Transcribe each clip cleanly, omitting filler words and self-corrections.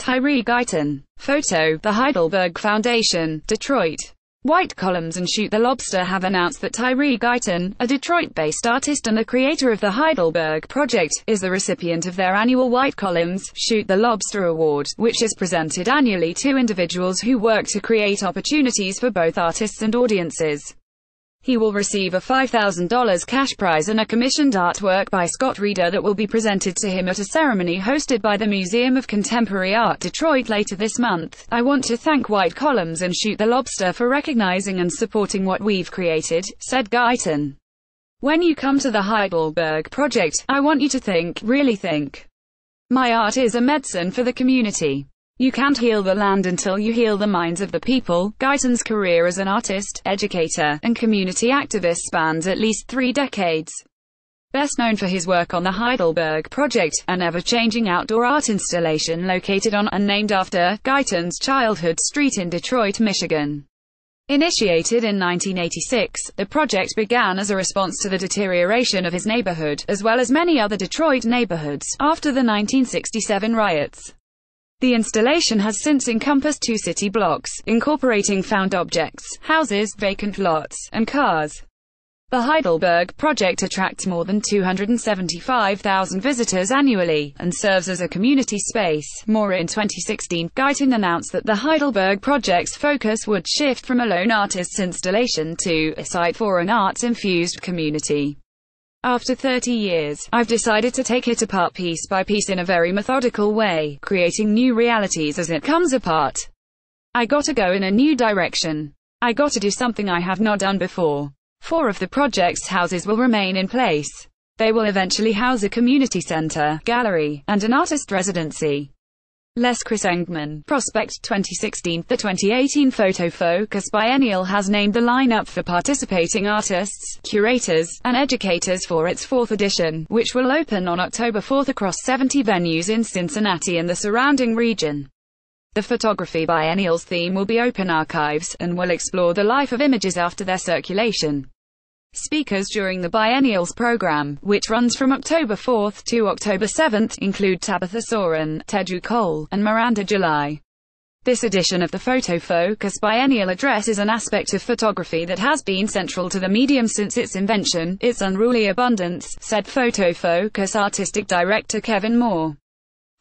Tyree Guyton. Photo, the Heidelberg Foundation, Detroit. White Columns and Shoot the Lobster have announced that Tyree Guyton, a Detroit-based artist and the creator of the Heidelberg Project, is the recipient of their annual White Columns, Shoot the Lobster Award, which is presented annually to individuals who work to create opportunities for both artists and audiences. He will receive a $5,000 cash prize and a commissioned artwork by Scott Reeder that will be presented to him at a ceremony hosted by the Museum of Contemporary Art Detroit later this month. "I want to thank White Columns and Shoot the Lobster for recognizing and supporting what we've created," said Guyton. "When you come to the Heidelberg Project, I want you to think, really think. My art is a medicine for the community. You can't heal the land until you heal the minds of the people." Guyton's career as an artist, educator, and community activist spans at least 3 decades. Best known for his work on the Heidelberg Project, an ever-changing outdoor art installation located on and named after Guyton's childhood street in Detroit, Michigan. Initiated in 1986, the project began as a response to the deterioration of his neighborhood, as well as many other Detroit neighborhoods, after the 1967 riots. The installation has since encompassed 2 city blocks, incorporating found objects, houses, vacant lots, and cars. The Heidelberg Project attracts more than 275,000 visitors annually, and serves as a community space. More in 2016, Guyton announced that the Heidelberg Project's focus would shift from a lone artist's installation to a site for an arts-infused community. "After 30 years, I've decided to take it apart piece by piece in a very methodical way, creating new realities as it comes apart. I gotta go in a new direction. I gotta do something I have not done before." 4 of the project's houses will remain in place. They will eventually house a community center, gallery, and an artist residency. Les Chris Engman, Prospect 2016. The 2018 Photo Focus Biennial has named the lineup for participating artists, curators, and educators for its 4th edition, which will open on October 4 across 70 venues in Cincinnati and the surrounding region. The Photography Biennial's theme will be Open Archives, and will explore the life of images after their circulation. Speakers during the biennial's program, which runs from October 4 to October 7, include Tabitha Soren, Tedru Cole, and Miranda July. This edition of the Photo Focus Biennial addresses an aspect of photography that has been central to the medium since its invention, its unruly abundance, said Photo Focus artistic director Kevin Moore.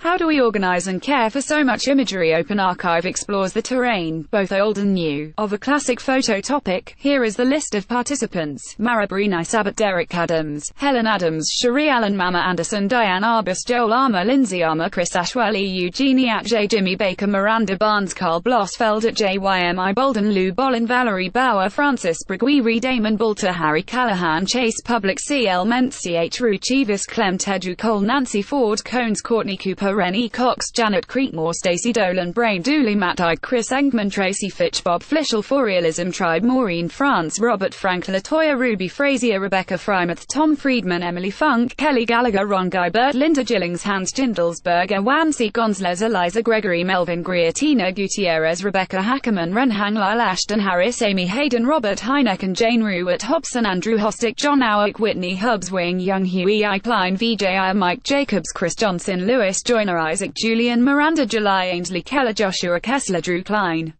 "How do we organize and care for so much imagery?" Open Archive explores the terrain, both old and new, of a classic photo topic. Here is the list of participants: Mara Brini Sabat, Derek Adams, Helen Adams, Cherie Allen, Mama Anderson, Diane Arbus, Joel Armour, Lindsay Armour, Chris Ashwelli, Eugenie Atjay, Jimmy Baker, Miranda Barnes, Carl Blossfeld at JYMI Bolden, Lou Bolin, Valerie Bauer, Francis Briguiri, Damon Balter, Harry Callahan, Chase Public, CL Ment, CH Ruchivis, Clem Tedru Cole, Nancy Ford, Cones, Courtney Cooper, Rennie Cox, Janet Creekmore, Stacey Dolan, Brain Dooley, Matt Ike, Chris Engman, Tracy Fitch, Bob Flischel, For Realism Tribe, Maureen France, Robert Frank, Latoya Ruby Frazier, Rebecca Frymouth, Tom Friedman, Emily Funk, Kelly Gallagher, Ron Guybert, Linda Gillings, Hans Jindelsberger, Wamsi Gonzalez, Eliza Gregory, Melvin Greer, Tina Gutierrez, Rebecca Hackerman, Ren Hang, Lyle Ashton Harris, Amy Hayden, Robert Hynek and Jane Ruett Hobson, Andrew Hostick, John Howick, Whitney Hubbs, Wing Young, Huey I. Klein, VJ Mike Jacobs, Chris Johnson, Lewis Joyner, Isaac Julian, Miranda July, Ainsley Keller, Joshua Kessler, Drew Klein,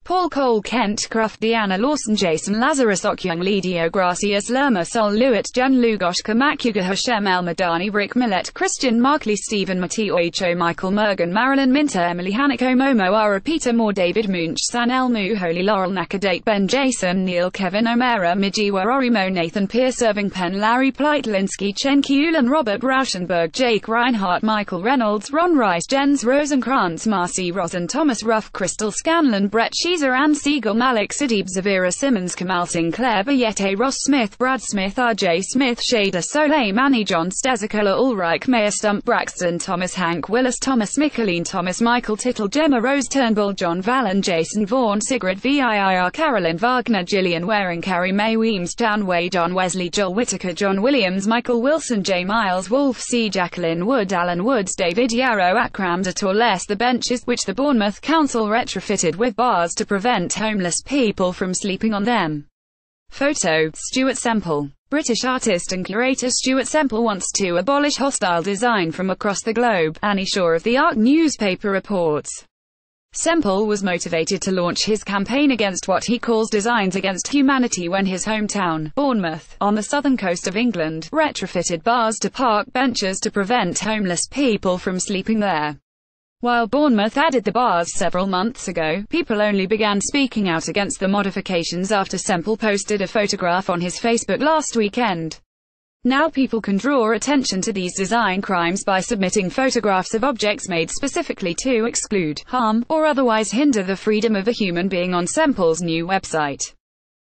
Paul Cole, Kent Cruft, Deanna Lawson, Jason Lazarus, Okyung, Lidio Gracias, Lerma Sol, Lewitt, Jen Lugoshka, Makuga, Hashem El Madani, Rick Millett, Christian Markley, Stephen Mateo, Ocho, Michael Mergen, Marilyn Minter, Emily Hanako, Momo Ara, Peter Moore, David Munch, San Elmu, Holy Laurel, Nakadate, Ben Jason, Neil, Kevin O'Mara, Mijiwa, Orimo, Nathan Pierce, Irving Penn, Larry Pleitlinsky, Chen Kiulan, Robert Rauschenberg, Jake Reinhardt, Michael Reynolds, Ron Rice, Jens Rosenkrantz, Marcy Rosen, Thomas Ruff, Crystal Scanlon, Brett Sheezer, Ann Siegel, Malik Siddiq, Zavira Simmons, Kamal Sinclair, Bayete, Ross Smith, Brad Smith, RJ Smith, Shada Soleil, Manny John, Stezakola Ulrich, Mayor Stump, Braxton Thomas, Hank Willis, Thomas Michelin, Thomas Michael Tittle, Gemma Rose Turnbull, John Vallon, Jason Vaughan, Sigrid VIIR, Carolyn Wagner, Gillian Waring, Carrie Mae Weems, Dan Way, John Wesley, Joel Whitaker, John Williams, Michael Wilson, J. Miles Wolfe, C. Jacqueline Wood, Alan Woods, David Yarrow, Akram Datorles. The benches, which the Bournemouth Council retrofitted with bars to prevent homeless people from sleeping on them. Photo, Stuart Semple. British artist and curator Stuart Semple wants to abolish hostile design from across the globe, Annie Shaw of the Ark newspaper reports. Semple was motivated to launch his campaign against what he calls designs against humanity when his hometown, Bournemouth, on the southern coast of England, retrofitted bars to park benches to prevent homeless people from sleeping there. While Bournemouth added the bars several months ago, people only began speaking out against the modifications after Semple posted a photograph on his Facebook last weekend. Now people can draw attention to these design crimes by submitting photographs of objects made specifically to exclude, harm, or otherwise hinder the freedom of a human being on Semple's new website.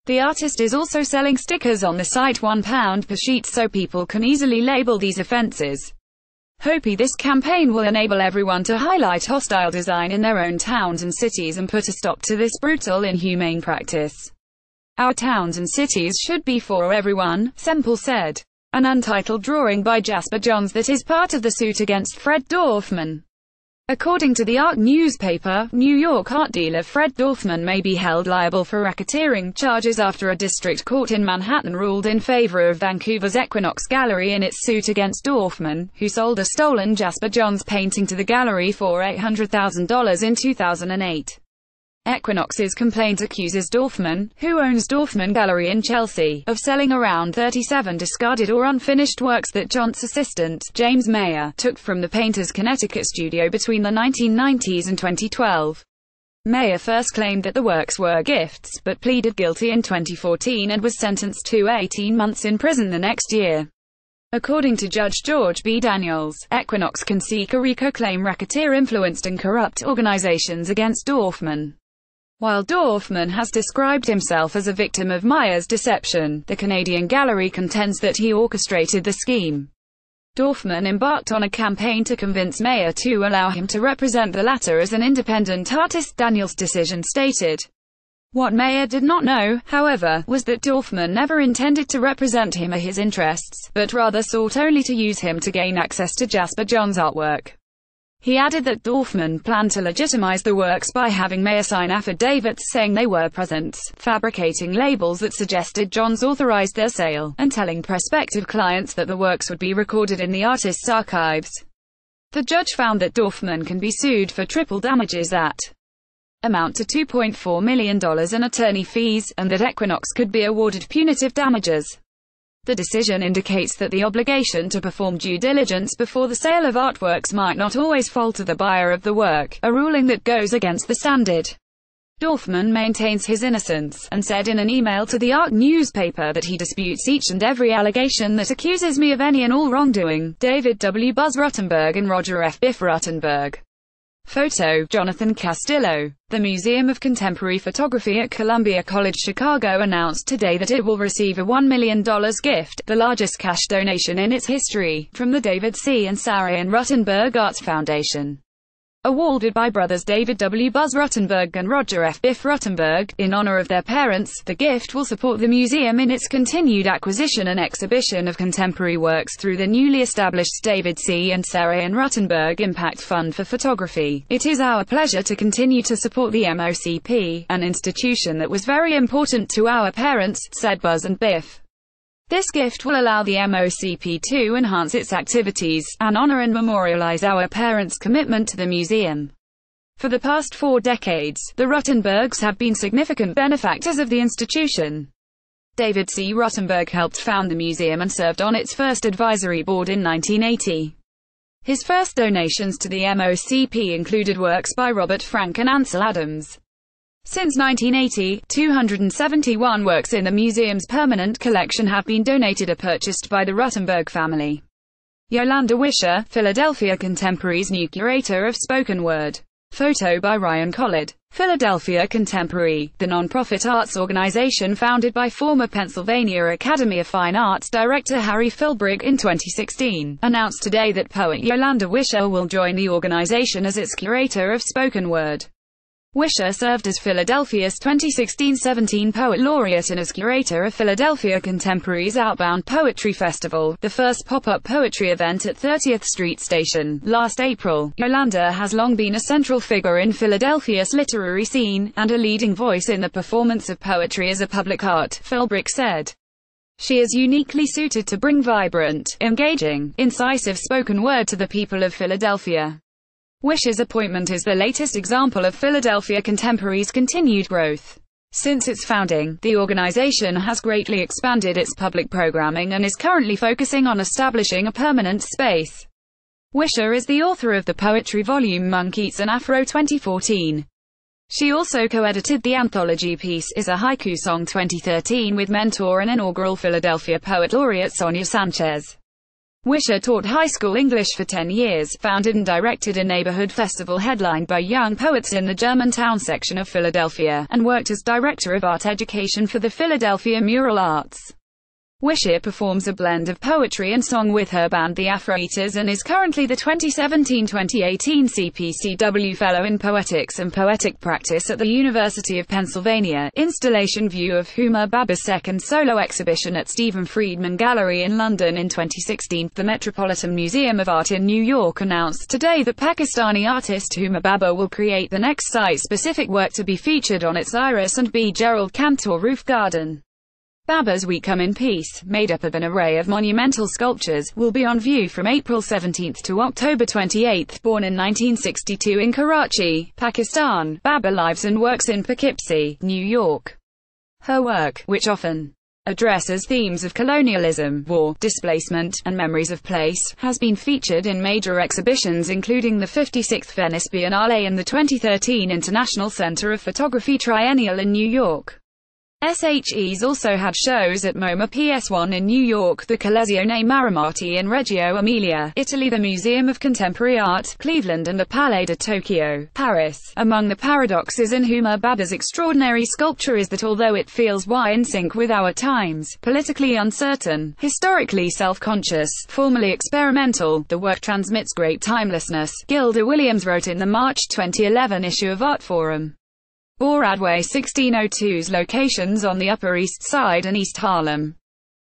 The artist is also selling stickers on the site, £1 per sheet, so people can easily label these offences. Hopey this campaign will enable everyone to highlight hostile design in their own towns and cities and put a stop to this brutal, inhumane practice. Our towns and cities should be for everyone, Semple said. An untitled drawing by Jasper Johns that is part of the suit against Fred Dorfman. According to the Ark newspaper, New York art dealer Fred Dorfman may be held liable for racketeering charges after a district court in Manhattan ruled in favor of Vancouver's Equinox Gallery in its suit against Dorfman, who sold a stolen Jasper Johns painting to the gallery for $800,000 in 2008. Equinox's complaint accuses Dorfman, who owns Dorfman Gallery in Chelsea, of selling around 37 discarded or unfinished works that Johns' assistant, James Mayer, took from the painter's Connecticut studio between the 1990s and 2012. Mayer first claimed that the works were gifts, but pleaded guilty in 2014 and was sentenced to 18 months in prison the next year. According to Judge George B. Daniels, Equinox can seek a RICO claim racketeer-influenced and corrupt organizations against Dorfman. While Dorfman has described himself as a victim of Mayer's deception, the Canadian gallery contends that he orchestrated the scheme. Dorfman embarked on a campaign to convince Mayer to allow him to represent the latter as an independent artist, Daniels' decision stated. What Mayer did not know, however, was that Dorfman never intended to represent him or his interests, but rather sought only to use him to gain access to Jasper Johns' artwork. He added that Dorfman planned to legitimize the works by having Mayer sign affidavits saying they were presents, fabricating labels that suggested Johns authorized their sale, and telling prospective clients that the works would be recorded in the artist's archives. The judge found that Dorfman can be sued for triple damages that amount to $2.4 million in attorney fees, and that Equinox could be awarded punitive damages. The decision indicates that the obligation to perform due diligence before the sale of artworks might not always fall to the buyer of the work, a ruling that goes against the standard. Dorfman maintains his innocence, and said in an email to the Ark newspaper that he disputes each and every allegation that accuses me of any and all wrongdoing. David W. Buzz Rottenberg and Roger F. Biff Rottenberg. Photo, Jonathan Castillo. The Museum of Contemporary Photography at Columbia College Chicago announced today that it will receive a $1 million gift, the largest cash donation in its history, from the David C. and Sarah Ann Rottenberg Arts Foundation. Awarded by brothers David W. Buzz Rottenberg and Roger F. Biff Rottenberg, in honor of their parents, the gift will support the museum in its continued acquisition and exhibition of contemporary works through the newly established David C. and Sarah Ann Rottenberg Impact Fund for Photography. It is our pleasure to continue to support the MOCP, an institution that was very important to our parents, said Buzz and Biff. This gift will allow the MOCP to enhance its activities, and honor and memorialize our parents' commitment to the museum. For the past 4 decades, the Rottenbergs have been significant benefactors of the institution. David C. Rottenberg helped found the museum and served on its first advisory board in 1980. His first donations to the MOCP included works by Robert Frank and Ansel Adams. Since 1980, 271 works in the museum's permanent collection have been donated or purchased by the Rottenberg family. Yolanda Wisher, Philadelphia Contemporary's new curator of spoken word. Photo by Ryan Collard. Philadelphia Contemporary, the non-profit arts organization founded by former Pennsylvania Academy of Fine Arts director Harry Philbrick in 2016, announced today that poet Yolanda Wisher will join the organization as its curator of spoken word. Wisher served as Philadelphia's 2016-17 Poet Laureate and as curator of Philadelphia Contemporary's Outbound Poetry Festival, the first pop-up poetry event at 30th Street Station, last April. Yolanda has long been a central figure in Philadelphia's literary scene, and a leading voice in the performance of poetry as a public art, Philbrick said. She is uniquely suited to bring vibrant, engaging, incisive spoken word to the people of Philadelphia. Wish's appointment is the latest example of Philadelphia Contemporary's continued growth. Since its founding, the organization has greatly expanded its public programming and is currently focusing on establishing a permanent space. Wisher is the author of the poetry volume Monk Eats an Afro 2014. She also co-edited the anthology piece Is a Haiku Song 2013 with mentor and inaugural Philadelphia Poet Laureate Sonia Sanchez. Wisher taught high school English for 10 years, founded and directed a neighborhood festival headlined by young poets in the Germantown section of Philadelphia, and worked as director of art education for the Philadelphia Mural Arts. Wisher performs a blend of poetry and song with her band The Afro-Eaters and is currently the 2017-2018 CPCW Fellow in Poetics and Poetic Practice at the University of Pennsylvania. Installation view of Huma Baba's second solo exhibition at Stephen Friedman Gallery in London in 2016. The Metropolitan Museum of Art in New York announced today that Pakistani artist Huma Baba will create the next site-specific work to be featured on its Iris and B. Gerald Cantor roof garden. Baba's We Come in Peace, made up of an array of monumental sculptures, will be on view from April 17 to October 28. Born in 1962 in Karachi, Pakistan, Baba lives and works in Poughkeepsie, New York. Her work, which often addresses themes of colonialism, war, displacement, and memories of place, has been featured in major exhibitions including the 56th Venice Biennale and the 2013 International Center of Photography Triennial in New York. SHE's also had shows at MoMA PS1 in New York, the Collezione Marimati in Reggio Emilia, Italy, the Museum of Contemporary Art, Cleveland, and the Palais de Tokyo, Paris. Among the paradoxes in Huma Baba's extraordinary sculpture is that although it feels in sync with our times, politically uncertain, historically self-conscious, formally experimental, the work transmits great timelessness, Gilda Williams wrote in the March 2011 issue of Art Forum. Broadway 1602's locations on the Upper East Side and East Harlem.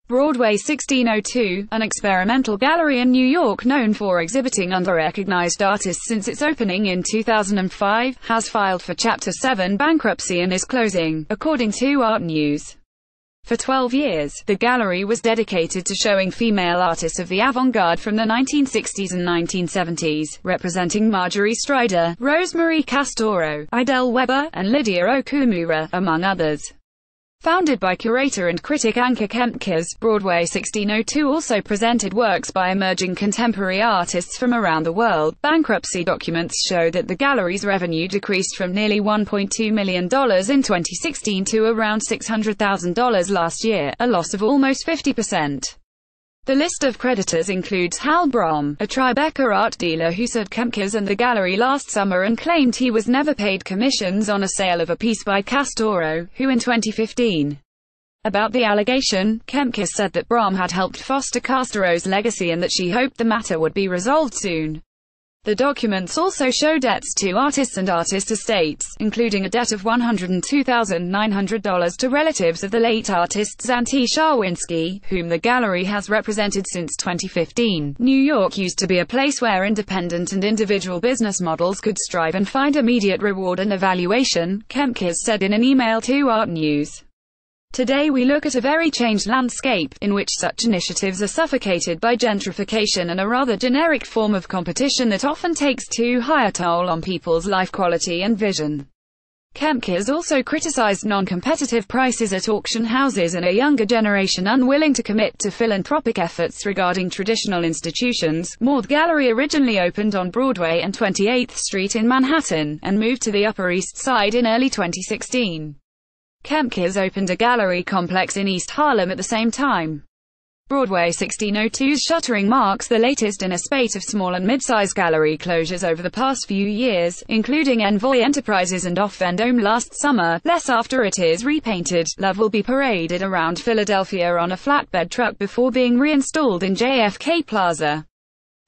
Broadway 1602, an experimental gallery in New York known for exhibiting underrecognized artists since its opening in 2005, has filed for Chapter 7 bankruptcy and is closing, according to Art News. For 12 years, the gallery was dedicated to showing female artists of the avant-garde from the 1960s and 1970s, representing Marjorie Strider, Rosemarie Castoro, Idelle Weber, and Lydia Okumura, among others. Founded by curator and critic Anka Kempkes, Broadway 1602 also presented works by emerging contemporary artists from around the world. Bankruptcy documents show that the gallery's revenue decreased from nearly $1.2 million in 2016 to around $600,000 last year, a loss of almost 50%. The list of creditors includes Hal Brom, a Tribeca art dealer who sued Kempkes and the gallery last summer and claimed he was never paid commissions on a sale of a piece by Castoro, who in 2015. About the allegation, Kempkes said that Brom had helped foster Castoro's legacy and that she hoped the matter would be resolved soon. The documents also show debts to artists and artist estates, including a debt of $102,900 to relatives of the late artist Zanti Sharwinski, whom the gallery has represented since 2015. New York used to be a place where independent and individual business models could strive and find immediate reward and evaluation, Kempkes said in an email to Art News. Today we look at a very changed landscape, in which such initiatives are suffocated by gentrification and a rather generic form of competition that often takes too high a toll on people's life quality and vision. Kempkes also criticized non-competitive prices at auction houses and a younger generation unwilling to commit to philanthropic efforts regarding traditional institutions. The gallery originally opened on Broadway and 28th Street in Manhattan, and moved to the Upper East Side in early 2016. Kempkes opened a gallery complex in East Harlem at the same time. Broadway 1602's shuttering marks the latest in a spate of small and mid-size gallery closures over the past few years, including Envoy Enterprises and Off Vendome last summer. Less after it is repainted, Love will be paraded around Philadelphia on a flatbed truck before being reinstalled in JFK Plaza.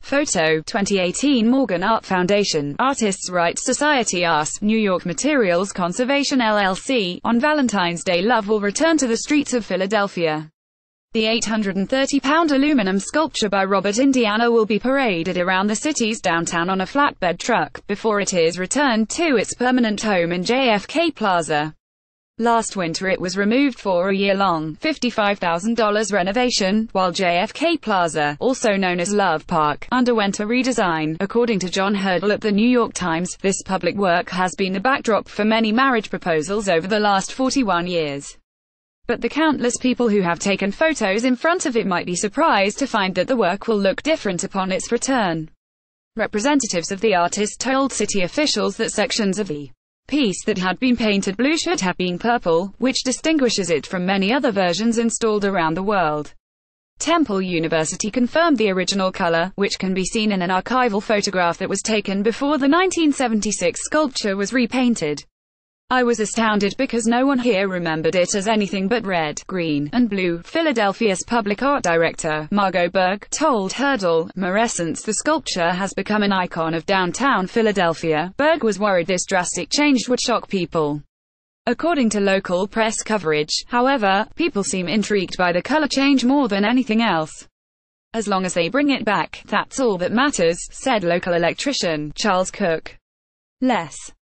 Photo 2018 Morgan Art Foundation, Artists' Rights Society ARS, New York Materials Conservation LLC. On Valentine's Day, Love will return to the streets of Philadelphia. The 830-pound aluminum sculpture by Robert Indiana will be paraded around the city's downtown on a flatbed truck, before it is returned to its permanent home in JFK Plaza. Last winter it was removed for a year-long, $55,000 renovation, while JFK Plaza, also known as Love Park, underwent a redesign. According to John Hurdle at the New York Times, this public work has been the backdrop for many marriage proposals over the last 41 years. But the countless people who have taken photos in front of it might be surprised to find that the work will look different upon its return. Representatives of the artist told city officials that sections of the piece that had been painted blue should have been purple, which distinguishes it from many other versions installed around the world. Temple University confirmed the original color, which can be seen in an archival photograph that was taken before the 1976 sculpture was repainted. I was astounded because no one here remembered it as anything but red, green, and blue, Philadelphia's public art director, Margot Berg, told Hurdle. Since the sculpture has become an icon of downtown Philadelphia, Berg was worried this drastic change would shock people. According to local press coverage, however, people seem intrigued by the color change more than anything else. As long as they bring it back, that's all that matters, said local electrician Charles Cook. Less